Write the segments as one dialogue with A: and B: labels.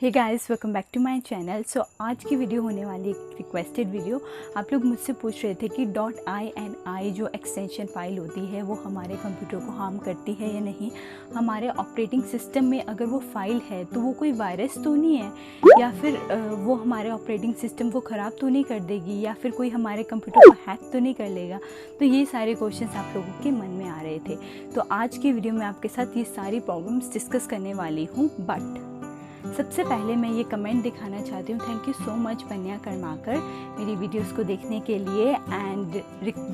A: Hey guys, welcome back to my channel. So आज की video होने वाली एक रिक्वेस्टेड वीडियो। आप लोग मुझसे पूछ रहे थे कि .ini जो एक्सटेंशन फाइल होती है वो हमारे कंप्यूटर को हार्म करती है या नहीं। हमारे ऑपरेटिंग सिस्टम में अगर वो फाइल है तो वो कोई वायरस तो नहीं है, या फिर वो हमारे ऑपरेटिंग सिस्टम को ख़राब तो नहीं कर देगी, या फिर कोई हमारे कंप्यूटर को हैक तो नहीं कर लेगा। तो ये सारे क्वेश्चंस आप लोगों के मन में आ रहे थे। तो आज की वीडियो में आपके साथ ये सारी प्रॉब्लम्स डिस्कस करने वाली हूँ। बट सबसे पहले मैं ये कमेंट दिखाना चाहती हूँ। Thank you so much Panya Karmakar मेरी वीडियोस को देखने के लिए एंड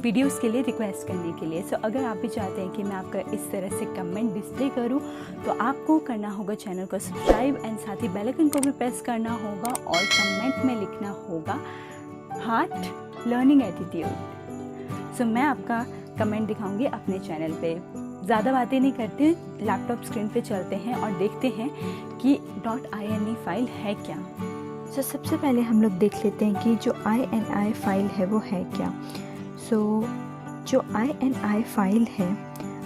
A: वीडियोस के लिए रिक्वेस्ट करने के लिए। सो अगर आप भी चाहते हैं कि मैं आपका इस तरह से कमेंट डिस्प्ले करूँ तो आपको करना होगा चैनल को सब्सक्राइब एंड साथ ही बेल आइकन को भी प्रेस करना होगा और कमेंट में लिखना होगा हार्ट लर्निंग एटीट्यूड। सो मैं आपका कमेंट दिखाऊंगी अपने चैनल पे। ज़्यादा बातें नहीं करते, लैपटॉप स्क्रीन पे चलते हैं और देखते हैं कि .ini फाइल है क्या।
B: सो सबसे पहले हम लोग देख लेते हैं कि जो ini फाइल है वो है क्या। जो ini फाइल है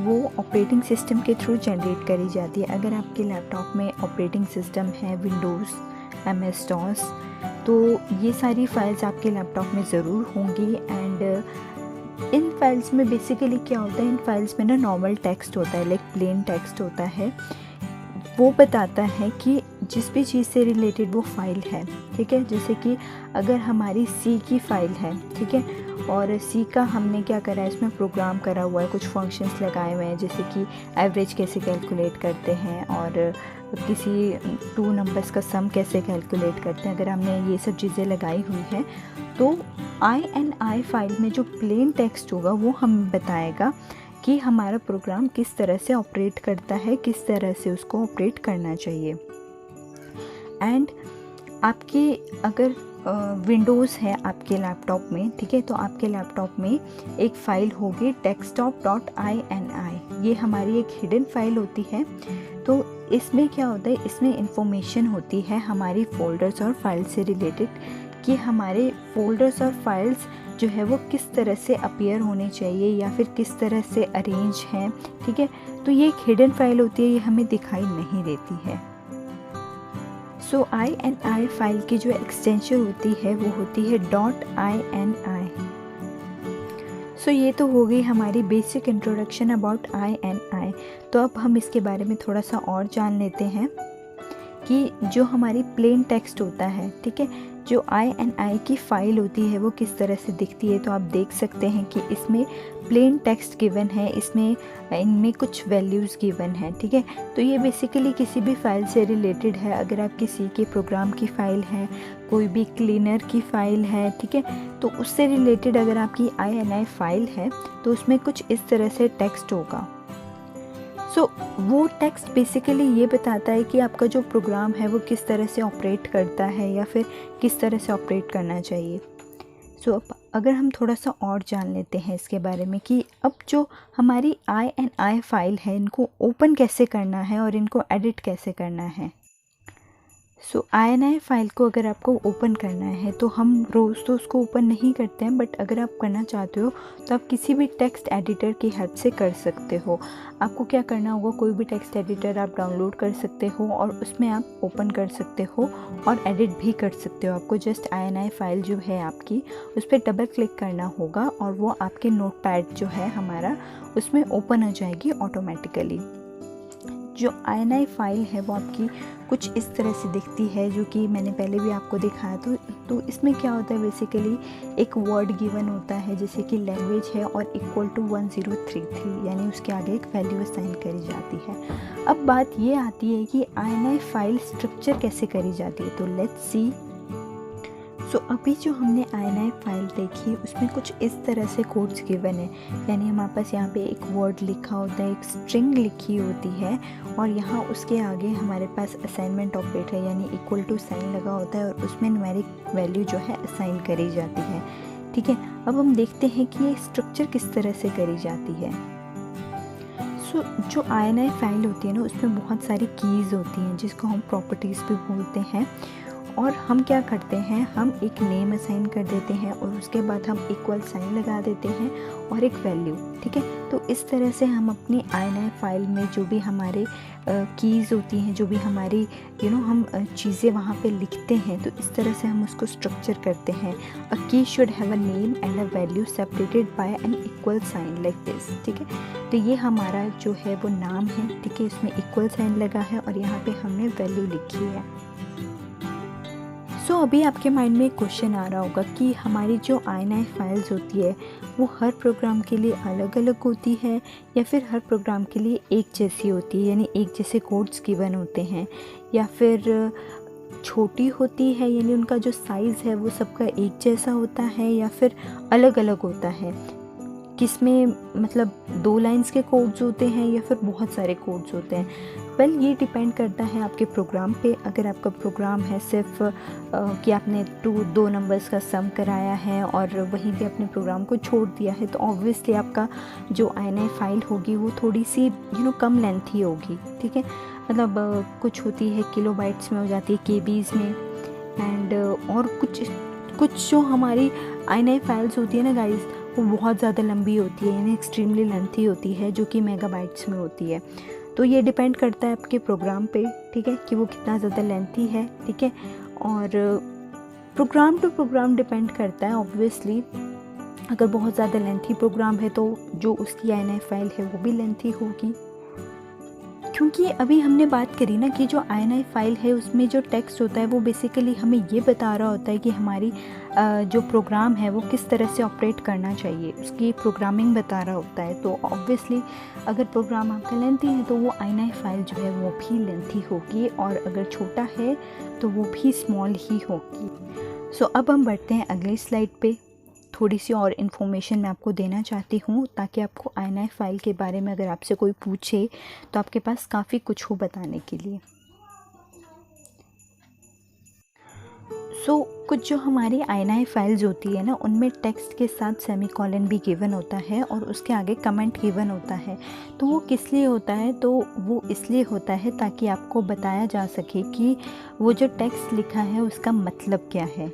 B: वो ऑपरेटिंग सिस्टम के थ्रू जनरेट करी जाती है। अगर आपके लैपटॉप में ऑपरेटिंग सिस्टम है विंडोज़, MS-DOS, तो ये सारी फाइल्स आपके लैपटॉप में ज़रूर होंगी। एंड इन फाइल्स में बेसिकली क्या होता है, इन फाइल्स में ना नॉर्मल टेक्स्ट होता है, लाइक प्लेन टेक्स्ट होता है। वो बताता है कि जिस भी चीज़ से रिलेटेड वो फाइल है, ठीक है। जैसे कि अगर हमारी सी की फाइल है, ठीक है, और सी का हमने क्या करा है, इसमें प्रोग्राम करा हुआ है, कुछ फंक्शंस लगाए हुए हैं, जैसे कि एवरेज कैसे कैलकुलेट करते हैं और किसी 2 नंबर्स का सम कैसे कैलकुलेट करते हैं। अगर हमने ये सब चीज़ें लगाई हुई हैं तो ini फाइल में जो प्लेन टेक्स्ट होगा वो हमें बताएगा कि हमारा प्रोग्राम किस तरह से ऑपरेट करता है, किस तरह से उसको ऑपरेट करना चाहिए। एंड आपके अगर विंडोज़ है आपके लैपटॉप में, ठीक है, तो आपके लैपटॉप में एक फ़ाइल होगी desktop.ini। ये हमारी एक हिडन फाइल होती है। तो इसमें क्या होता है, इसमें इंफॉर्मेशन होती है हमारी फ़ोल्डर्स और फाइल से रिलेटेड कि हमारे फ़ोल्डर्स और फाइल्स जो है वो किस तरह से अपीयर होने चाहिए या फिर किस तरह से अरेंज हैं, ठीक है। तो ये एक हिडन फाइल होती है, ये हमें दिखाई नहीं देती है। सो ini फाइल की जो एक्सटेंशन होती है वो होती है .ini। सो ये तो हो गई हमारी बेसिक इंट्रोडक्शन अबाउट ini। तो अब हम इसके बारे में थोड़ा सा और जान लेते हैं कि जो हमारी प्लेन टेक्स्ट होता है, ठीक है, जो ini की फ़ाइल होती है वो किस तरह से दिखती है। तो आप देख सकते हैं कि इसमें प्लेन टेक्स्ट गिवन है, इनमें कुछ वैल्यूज़ गिवन है, ठीक है। तो ये बेसिकली किसी भी फाइल से रिलेटेड है। अगर आप किसी के प्रोग्राम की फ़ाइल है, कोई भी क्लीनर की फ़ाइल है, ठीक है, तो उससे रिलेटेड अगर आपकी ini फ़ाइल है तो उसमें कुछ इस तरह से टेक्स्ट होगा। वो टेक्स्ट बेसिकली ये बताता है कि आपका जो प्रोग्राम है वो किस तरह से ऑपरेट करता है या फिर किस तरह से ऑपरेट करना चाहिए। अब अगर हम थोड़ा सा और जान लेते हैं इसके बारे में कि अब जो हमारी ini फाइल है इनको ओपन कैसे करना है और इनको एडिट कैसे करना है। ini फाइल को अगर आपको ओपन करना है तो हम रोज़ तो उसको ओपन नहीं करते हैं, बट अगर आप करना चाहते हो तो आप किसी भी टेक्स्ट एडिटर की हेल्प से कर सकते हो। आपको क्या करना होगा, कोई भी टेक्स्ट एडिटर आप डाउनलोड कर सकते हो और उसमें आप ओपन कर सकते हो और एडिट भी कर सकते हो। आपको जस्ट ini फाइल जो है आपकी उस पर डबल क्लिक करना होगा और वो आपके नोटपैड जो है हमारा उसमें ओपन हो जाएगी ऑटोमेटिकली। जो ini फाइल है वो आपकी कुछ इस तरह से दिखती है, जो कि मैंने पहले भी आपको दिखाया। तो इसमें क्या होता है, बेसिकली एक वर्ड गिवन होता है, जैसे कि लैंग्वेज है और इक्वल टू 1033, यानी उसके आगे एक वैल्यू असाइन करी जाती है। अब बात ये आती है कि ini फाइल स्ट्रक्चर कैसे करी जाती है। तो लेट्स सी। अभी जो हमने ini फाइल देखी उसमें कुछ इस तरह से कोड्स गिवन है, यानी हमारे पास यहाँ पे एक वर्ड लिखा होता है, एक स्ट्रिंग लिखी होती है और यहाँ उसके आगे हमारे पास असाइनमेंट ऑपरेटर है, यानी इक्वल टू साइन लगा होता है और उसमें न्यूमेरिक वैल्यू जो है असाइन करी जाती है, ठीक है। अब हम देखते हैं कि ये स्ट्रक्चर किस तरह से करी जाती है। जो ini फाइल होती है ना उसमें बहुत सारी कीज़ होती हैं जिसको हम प्रॉपर्टीज़ भी बोलते हैं। और हम क्या करते हैं, हम एक नेम असाइन कर देते हैं और उसके बाद हम इक्वल साइन लगा देते हैं और एक वैल्यू, ठीक है। तो इस तरह से हम अपनी INI फाइल में जो भी हमारे कीज़ होती हैं, जो भी हमारी हम चीज़ें वहाँ पे लिखते हैं, तो इस तरह से हम उसको स्ट्रक्चर करते हैं। A key should have a name and a value separated by an equal sign like this, ठीक है। तो ये हमारा जो है वो नाम है, ठीक है, इसमें इक्वल साइन लगा है और यहाँ पे हमने वैल्यू लिखी है। सो अभी आपके माइंड में एक क्वेश्चन आ रहा होगा कि हमारी जो INI फाइल्स होती है वो हर प्रोग्राम के लिए अलग अलग होती है या फिर हर प्रोग्राम के लिए एक जैसी होती है, यानी एक जैसे कोड्स गिवन होते हैं, या फिर छोटी होती है, यानी उनका जो साइज़ है वो सबका एक जैसा होता है, या फिर अलग अलग होता है, किसमें मतलब 2 लाइंस के कोड्स होते हैं या फिर बहुत सारे कोड्स होते हैं। वेल ये डिपेंड करता है आपके प्रोग्राम पे। अगर आपका प्रोग्राम है सिर्फ कि आपने 2 नंबर्स का सम कराया है और वहीं पे अपने प्रोग्राम को छोड़ दिया है, तो ऑब्वियसली आपका जो INI फाइल होगी वो थोड़ी सी कम लेंथी होगी, ठीक है। मतलब कुछ होती है किलोबाइट्स में हो जाती है, KBs में, एंड और कुछ जो हमारी INI फाइल्स होती है ना गाइस, वो बहुत ज़्यादा लंबी होती है, यानी एक्सट्रीमली लेंथी होती है, जो कि मेगाबाइट्स में होती है। तो ये डिपेंड करता है आपके प्रोग्राम पे, ठीक है, कि वो कितना ज़्यादा लेंथी है, ठीक है। और प्रोग्राम टू प्रोग्राम डिपेंड करता है ऑब्वियसली। अगर बहुत ज़्यादा लेंथी प्रोग्राम है तो जो उसकी INI फाइल है वो भी लेंथी होगी। क्योंकि अभी हमने बात करी ना कि जो INI फाइल है उसमें जो टेक्स्ट होता है वो बेसिकली हमें ये बता रहा होता है कि हमारी जो प्रोग्राम है वो किस तरह से ऑपरेट करना चाहिए, उसकी प्रोग्रामिंग बता रहा होता है। तो ऑब्वियसली अगर प्रोग्राम आपका लेंथी है तो वो INI फाइल जो है वो भी लेंथी होगी, और अगर छोटा है तो वो भी स्मॉल ही होगी। सो अब हम बढ़ते हैं अगली स्लाइड पे। थोड़ी सी और इन्फॉर्मेशन मैं आपको देना चाहती हूँ ताकि आपको INI फाइल के बारे में अगर आपसे कोई पूछे तो आपके पास काफ़ी कुछ हो बताने के लिए। कुछ जो हमारी INI फाइल्स होती है ना, उनमें टेक्स्ट के साथ सेमीकोलन भी गिवन होता है और उसके आगे कमेंट गिवन होता है। तो वो किस लिए होता है? तो वो इसलिए होता है ताकि आपको बताया जा सके कि वो जो टेक्स्ट लिखा है उसका मतलब क्या है।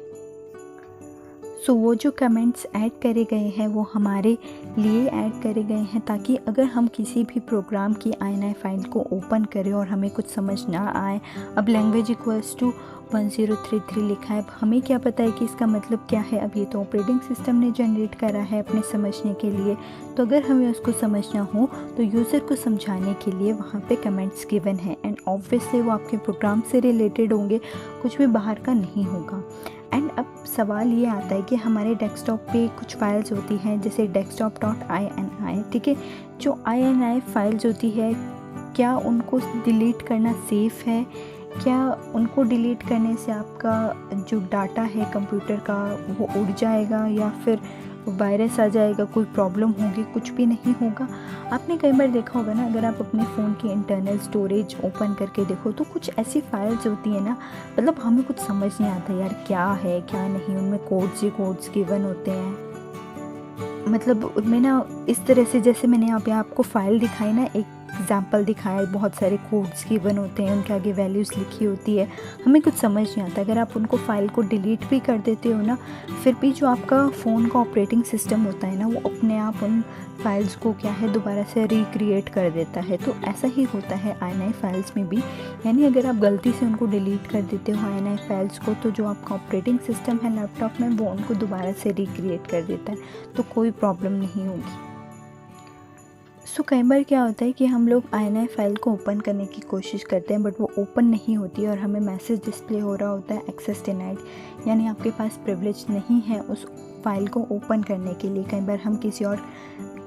B: वो जो कमेंट्स ऐड करे गए हैं वो हमारे लिए ऐड करे गए हैं ताकि अगर हम किसी भी प्रोग्राम की INI फाइल को ओपन करें और हमें कुछ समझ ना आए, अब लैंग्वेज इक्वल्स टू 1033 लिखा है, हमें क्या पता है कि इसका मतलब क्या है। अब ये तो ऑपरेटिंग सिस्टम ने जनरेट करा है अपने समझने के लिए, तो अगर हमें उसको समझना हो तो यूज़र को समझाने के लिए वहाँ पे कमेंट्स गिवन है, एंड ऑब्वियसली वो आपके प्रोग्राम से रिलेटेड होंगे, कुछ भी बाहर का नहीं होगा। एंड अब सवाल ये आता है कि हमारे डेस्कटॉप पे कुछ फाइल्स होती हैं जैसे desktop.ini, ठीक है। जो INI फाइल्स होती है, क्या उनको डिलीट करना सेफ़ है? क्या उनको डिलीट करने से आपका जो डाटा है कंप्यूटर का वो उड़ जाएगा या फिर वायरस आ जाएगा, कोई प्रॉब्लम होगी? कुछ भी नहीं होगा। आपने कई बार देखा होगा ना, अगर आप अपने फ़ोन की इंटरनल स्टोरेज ओपन करके देखो तो कुछ ऐसी फाइल्स होती है ना, मतलब हमें कुछ समझ नहीं आता यार क्या है क्या नहीं, उनमें कोड्स गिवन होते हैं। मतलब उनमें ना इस तरह से, जैसे मैंने यहाँ पे आपको फ़ाइल दिखाई ना, एक एग्जाम्पल दिखाया, बहुत सारे कोड्स गिवन होते हैं, उनके आगे वैल्यूज़ लिखी होती है, हमें कुछ समझ नहीं आता। अगर आप उनको फ़ाइल को डिलीट भी कर देते हो ना, फिर भी जो आपका फ़ोन का ऑपरेटिंग सिस्टम होता है ना, वो अपने आप उन फाइल्स को क्या है दोबारा से रिक्रिएट कर देता है। तो ऐसा ही होता है INI फाइल्स में भी, यानी अगर आप गलती से उनको डिलीट कर देते हो INI फाइल्स को, तो जो आपका ऑपरेटिंग सिस्टम है लैपटॉप में वो उनको दोबारा से रिक्रिएट कर देता है, तो कोई प्रॉब्लम नहीं होगी। कई बार क्या होता है कि हम लोग INI फाइल को ओपन करने की कोशिश करते हैं बट वो ओपन नहीं होती और हमें मैसेज डिस्प्ले हो रहा होता है एक्सेस डिनाइड, यानी आपके पास प्रिविलेज नहीं है उस फाइल को ओपन करने के लिए। कई बार हम किसी और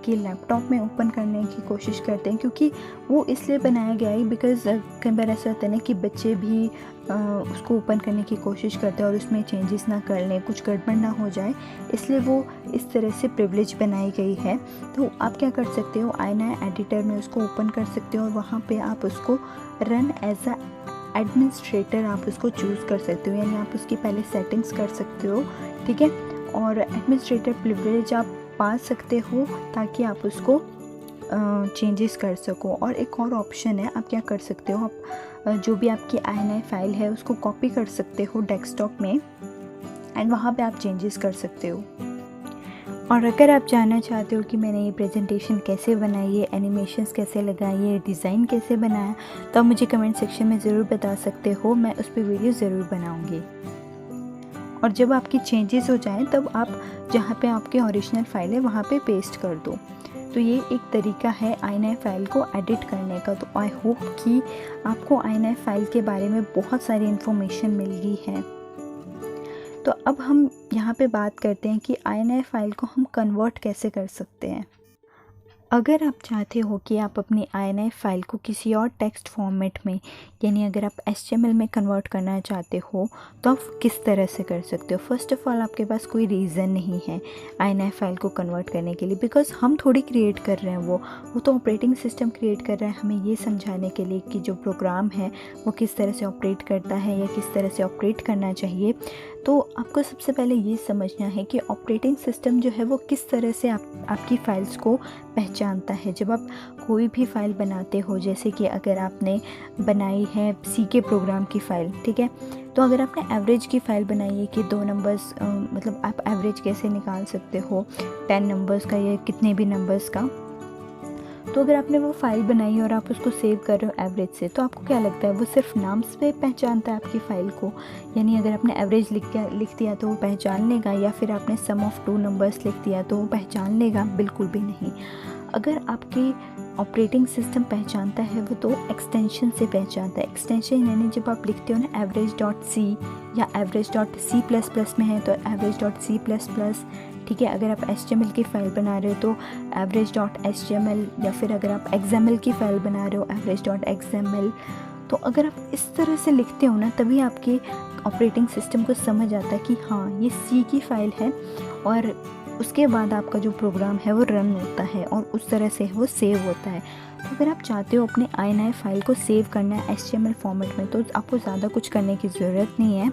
B: के लैपटॉप में ओपन करने की कोशिश करते हैं, क्योंकि वो इसलिए बनाया गया है बिकॉज़ कई बार ऐसा होता है ना कि बच्चे भी उसको ओपन करने की कोशिश करते हैं और उसमें चेंजेस ना कर लें, कुछ गड़बड़ ना हो जाए, इसलिए वो इस तरह से प्रिविलेज बनाई गई है। तो आप क्या कर सकते हो, INI एडिटर में उसको ओपन कर सकते हो और वहाँ पे आप उसको रन एज अ एडमिनिस्ट्रेटर आप उसको चूज़ कर सकते हो, यानी आप उसकी पहले सेटिंग्स कर सकते हो, ठीक है। और एडमिनिस्ट्रेटर प्रिविलेज आप पा सकते हो ताकि आप उसको चेंजेस कर सको। और एक और ऑप्शन है, आप क्या कर सकते हो, आप जो भी आपकी INI फाइल है उसको कॉपी कर सकते हो डेस्कटॉप में एंड वहाँ पे आप चेंजेस कर सकते हो। और अगर आप जानना चाहते हो कि मैंने ये प्रेजेंटेशन कैसे बनाई है, एनिमेशंस कैसे लगाई है, डिज़ाइन कैसे बनाया, तो आप मुझे कमेंट सेक्शन में ज़रूर बता सकते हो, मैं उस पर वीडियो ज़रूर बनाऊंगी। और जब आपकी चेंजेस हो जाएं तब आप जहाँ पे आपकी ओरिजिनल फाइल है वहाँ पे पेस्ट कर दो। तो ये एक तरीका है INI फाइल को एडिट करने का। तो आई होप कि आपको INI फाइल के बारे में बहुत सारी इन्फॉर्मेशन मिल गई है। तो अब हम यहाँ पे बात करते हैं कि INI फाइल को हम कन्वर्ट कैसे कर सकते हैं। अगर आप चाहते हो कि आप अपनी INI फाइल को किसी और टेक्स्ट फॉर्मेट में, यानी अगर आप HTML में कन्वर्ट करना चाहते हो तो आप किस तरह से कर सकते हो। फर्स्ट ऑफ़ ऑल आपके पास कोई रीज़न नहीं है INI फाइल को कन्वर्ट करने के लिए, बिकॉज़ हम थोड़ी क्रिएट कर रहे हैं, वो तो ऑपरेटिंग सिस्टम क्रिएट कर रहा है हमें ये समझाने के लिए कि जो प्रोग्राम है वो किस तरह से ऑपरेट करता है या किस तरह से ऑपरेट करना चाहिए। तो आपको सबसे पहले ये समझना है कि ऑपरेटिंग सिस्टम जो है वो किस तरह से आपकी फ़ाइल्स को पहचानता है। जब आप कोई भी फ़ाइल बनाते हो, जैसे कि अगर आपने बनाई है C के प्रोग्राम की फ़ाइल, ठीक है, तो अगर आपने एवरेज की फ़ाइल बनाई है कि 2 नंबर्स, मतलब आप एवरेज कैसे निकाल सकते हो 10 नंबर्स का या कितने भी नंबर्स का, तो अगर आपने वो फाइल बनाई और आप उसको सेव कर रहे हो एवरेज से, तो आपको क्या लगता है वो सिर्फ नाम से पहचानता है आपकी फ़ाइल को? यानी अगर आपने एवरेज लिख दिया तो वो पहचान लेगा, या फिर आपने सम ऑफ़ 2 नंबर्स लिख दिया तो वो पहचान लेगा? बिल्कुल भी नहीं। अगर आपकी ऑपरेटिंग सिस्टम पहचानता है वो तो एक्सटेंशन से पहचानता है। एक्सटेंशन यानी जब आप लिखते हो ना average.c या average.c++ में है तो average.c++, ठीक है। अगर आप HTML की फ़ाइल बना रहे हो तो average.html, या फिर अगर आप XML की फ़ाइल बना रहे हो average.xml। तो अगर आप इस तरह से लिखते हो ना तभी आपके ऑपरेटिंग सिस्टम को समझ आता है कि हाँ ये C की फ़ाइल है, और उसके बाद आपका जो प्रोग्राम है वो रन होता है और उस तरह से वो सेव होता है। तो अगर आप चाहते हो अपने INI फाइल को सेव करना है HTML फॉर्मेट में, तो आपको ज़्यादा कुछ करने की ज़रूरत नहीं है।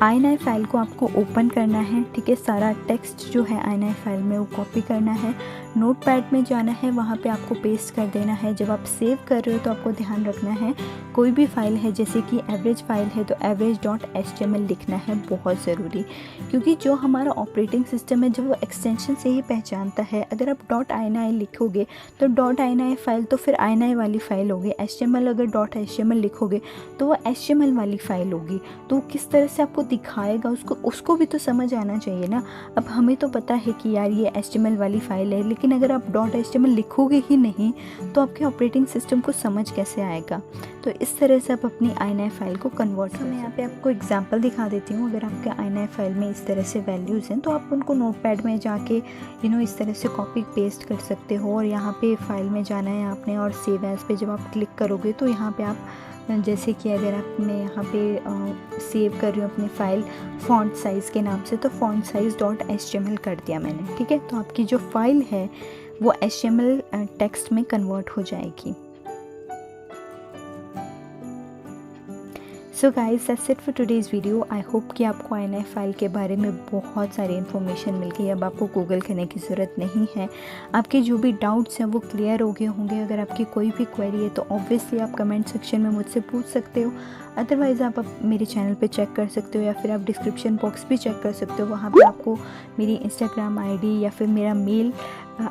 B: INI फाइल को आपको ओपन करना है, ठीक है। सारा टेक्स्ट जो है INI फाइल में वो कॉपी करना है, नोटपैड में जाना है, वहाँ पे आपको पेस्ट कर देना है। जब आप सेव कर रहे हो तो आपको ध्यान रखना है कोई भी फाइल है, जैसे कि एवरेज फाइल है तो average.html लिखना है, बहुत ज़रूरी, क्योंकि जो हमारा ऑपरेटिंग सिस्टम है जब वो एक्सटेंशन से ही पहचानता है। अगर आप .ini लिखोगे तो .ini फाइल तो फिर INI वाली फ़ाइल होगी, HTML अगर .html लिखोगे तो वो HTML वाली फ़ाइल होगी। तो किस तरह से आपको दिखाएगा उसको भी तो समझ आना चाहिए ना। अब हमें तो पता है कि यार ये HTML वाली फ़ाइल है, लेकिन अगर आप .html लिखोगे ही नहीं तो आपके ऑपरेटिंग सिस्टम को समझ कैसे आएगा। तो इस तरह से आप अपनी INI फाइल को कन्वर्ट कर। मैं यहाँ पे आपको एग्जांपल दिखा देती हूँ। अगर आपके INI फाइल में इस तरह से वैल्यूज़ हैं तो आप उनको नोटपैड में जाके इस तरह से कॉपी पेस्ट कर सकते हो, और यहाँ पे फाइल में जाना है आपने, और सेव एज़ पे जब आप क्लिक करोगे तो यहाँ पे आप, जैसे कि अगर आप, मैं यहाँ पे सेव कर रही हूँ अपनी फ़ाइल फ़ॉन्ट साइज़ के नाम से, तो फ़ॉन्ट साइज़ .html कर दिया मैंने, ठीक है। तो आपकी जो फ़ाइल है वो HTML टेक्स्ट में कन्वर्ट हो जाएगी। So guys that's it for today's video. I hope कि आपको INI फाइल के बारे में बहुत सारी इन्फॉर्मेशन मिल गई। अब आपको गूगल करने की ज़रूरत नहीं है, आपके जो भी डाउट्स हैं वो क्लियर हो गए होंगे। अगर आपकी कोई भी क्वेरी है तो ऑब्वियसली आप कमेंट सेक्शन में मुझसे पूछ सकते हो, अदरवाइज़ आप मेरे चैनल पे चेक कर सकते हो, या फिर आप डिस्क्रिप्शन बॉक्स भी चेक कर सकते हो। वहाँ पे आपको मेरी इंस्टाग्राम ID या फिर मेरा मेल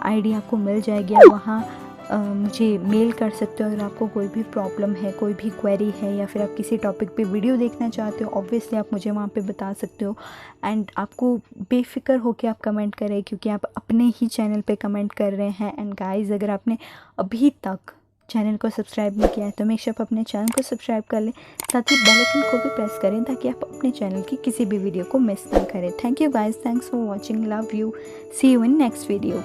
B: ID आपको मिल जाएगी। आप वहाँ मुझे मेल कर सकते हो अगर आपको कोई भी प्रॉब्लम है, कोई भी क्वेरी है, या फिर आप किसी टॉपिक पे वीडियो देखना चाहते हो, ऑब्वियसली आप मुझे वहाँ पे बता सकते हो। एंड आपको बेफिक्र हो के आप कमेंट करें, क्योंकि आप अपने ही चैनल पे कमेंट कर रहे हैं। एंड गाइस, अगर आपने अभी तक चैनल को सब्सक्राइब नहीं किया है तो मेक श्योर आप अपने चैनल को सब्सक्राइब कर लें, साथ ही बेल आइकन को भी प्रेस करें ताकि आप अपने चैनल की किसी भी वीडियो को मिस ना करें। Thank you guys, thanks for watching, love you, see you in next video.